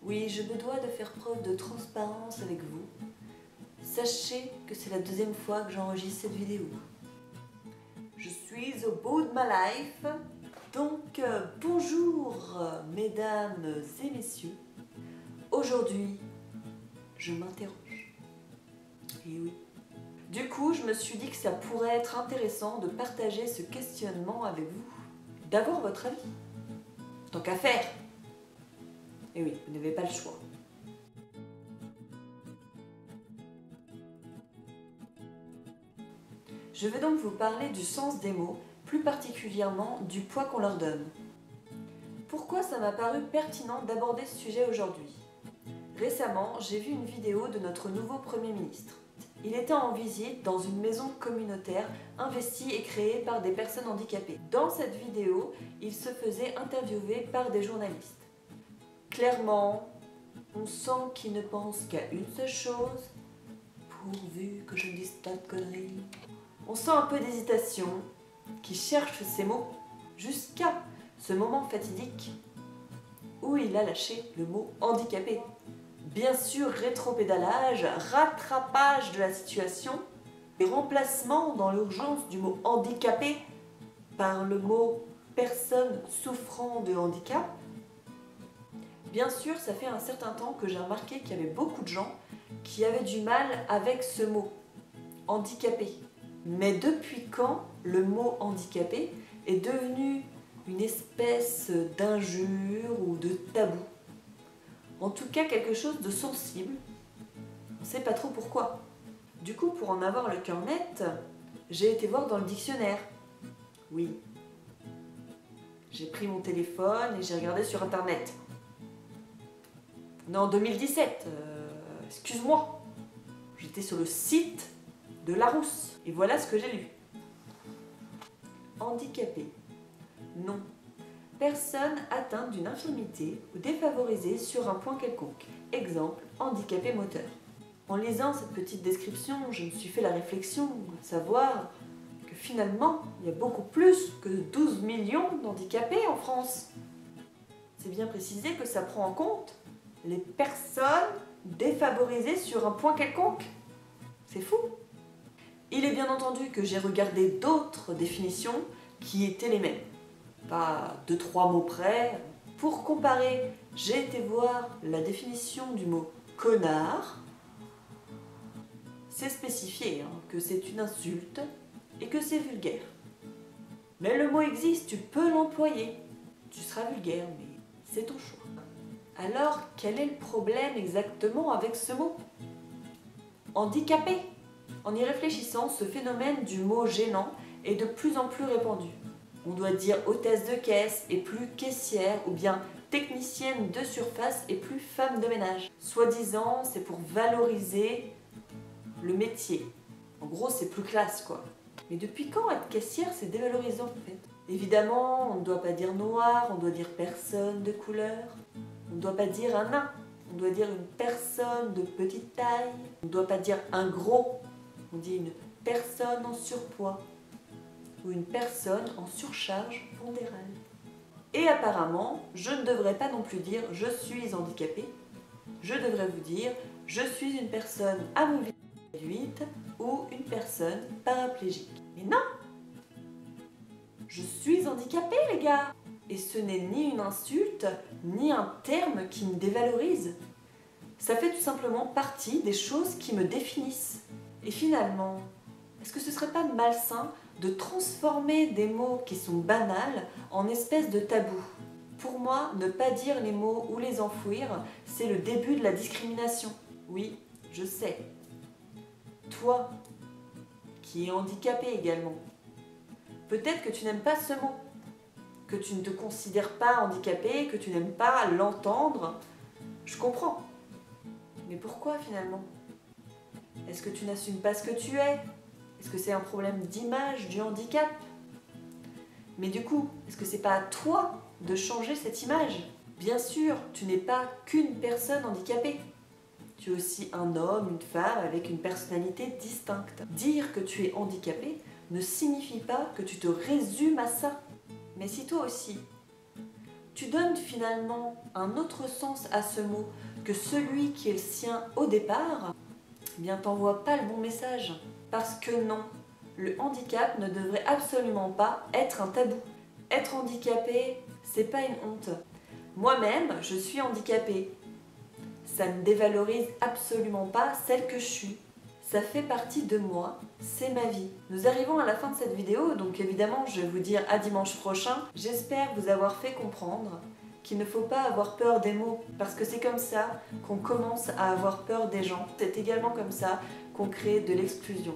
Oui, je me dois de faire preuve de transparence avec vous. Sachez que c'est la deuxième fois que j'enregistre cette vidéo. Je suis au bout de ma life. Donc, bonjour mesdames et messieurs. Aujourd'hui, je m'interroge. Et oui. Du coup, je me suis dit que ça pourrait être intéressant de partager ce questionnement avec vous. D'avoir votre avis. Tant qu'à faire. Et oui, vous n'avez pas le choix. Je vais donc vous parler du sens des mots, plus particulièrement du poids qu'on leur donne. Pourquoi ça m'a paru pertinent d'aborder ce sujet aujourd'hui? Récemment, j'ai vu une vidéo de notre nouveau Premier ministre. Il était en visite dans une maison communautaire investie et créée par des personnes handicapées. Dans cette vidéo, il se faisait interviewer par des journalistes. Clairement, on sent qu'il ne pense qu'à une seule chose, pourvu que je ne dise pas de conneries. On sent un peu d'hésitation, qui cherche ses mots, jusqu'à ce moment fatidique où il a lâché le mot handicapé. Bien sûr, rétropédalage, rattrapage de la situation, et remplacement dans l'urgence du mot handicapé par le mot personne souffrant de handicap. Bien sûr, ça fait un certain temps que j'ai remarqué qu'il y avait beaucoup de gens qui avaient du mal avec ce mot, handicapé. Mais depuis quand le mot handicapé est devenu une espèce d'injure ou de tabou? En tout cas, quelque chose de sensible. On ne sait pas trop pourquoi. Du coup, pour en avoir le cœur net, j'ai été voir dans le dictionnaire. Oui. J'ai pris mon téléphone et j'ai regardé sur internet. Non, 2017, excuse-moi. J'étais sur le site de Larousse. Et voilà ce que j'ai lu. Handicapé. Non. Personne atteinte d'une infirmité ou défavorisée sur un point quelconque. Exemple, handicapé moteur. En lisant cette petite description, je me suis fait la réflexion de savoir que finalement, il y a beaucoup plus que 12 millions d'handicapés en France. C'est bien précisé que ça prend en compte les personnes défavorisées sur un point quelconque. C'est fou. Il est bien entendu que j'ai regardé d'autres définitions qui étaient les mêmes. Pas 2-3 mots près. Pour comparer, j'ai été voir la définition du mot connard. C'est spécifié que c'est une insulte et que c'est vulgaire. Mais le mot existe, tu peux l'employer. Tu seras vulgaire, mais c'est ton choix. Alors, quel est le problème exactement avec ce mot? Handicapé. En y réfléchissant, ce phénomène du mot gênant est de plus en plus répandu. On doit dire hôtesse de caisse et plus caissière, ou bien technicienne de surface et plus femme de ménage. Soi-disant, c'est pour valoriser le métier. En gros, c'est plus classe, quoi. Mais depuis quand être caissière, c'est dévalorisant, en fait? Évidemment, on ne doit pas dire noir, on doit dire personne de couleur. On ne doit pas dire un nain, on doit dire une personne de petite taille. On ne doit pas dire un gros, on dit une personne en surpoids ou une personne en surcharge pondérale. Et apparemment, je ne devrais pas non plus dire « je suis handicapé », je devrais vous dire « je suis une personne à mobilité réduite » ou « une personne paraplégique ». Mais non! Je suis handicapé, les gars! Et ce n'est ni une insulte, ni un terme qui me dévalorise. Ça fait tout simplement partie des choses qui me définissent. Et finalement, est-ce que ce serait pas malsain de transformer des mots qui sont banals en espèces de tabous? Pour moi, ne pas dire les mots ou les enfouir, c'est le début de la discrimination. Oui, je sais. Toi, qui es handicapé également, peut-être que tu n'aimes pas ce mot, que tu ne te considères pas handicapé, que tu n'aimes pas l'entendre. Je comprends. Mais pourquoi finalement? Est-ce que tu n'assumes pas ce que tu es? Est-ce que c'est un problème d'image du handicap? Mais du coup, est-ce que c'est pas à toi de changer cette image? Bien sûr, tu n'es pas qu'une personne handicapée. Tu es aussi un homme, une femme avec une personnalité distincte. Dire que tu es handicapé ne signifie pas que tu te résumes à ça. Mais si toi aussi, tu donnes finalement un autre sens à ce mot que celui qui est le sien au départ, eh bien t'envoies pas le bon message. Parce que non, le handicap ne devrait absolument pas être un tabou. Être handicapé, c'est pas une honte. Moi-même, je suis handicapée. Ça ne dévalorise absolument pas celle que je suis. Ça fait partie de moi, c'est ma vie. Nous arrivons à la fin de cette vidéo, donc évidemment je vais vous dire à dimanche prochain. J'espère vous avoir fait comprendre qu'il ne faut pas avoir peur des mots, parce que c'est comme ça qu'on commence à avoir peur des gens. C'est également comme ça qu'on crée de l'exclusion.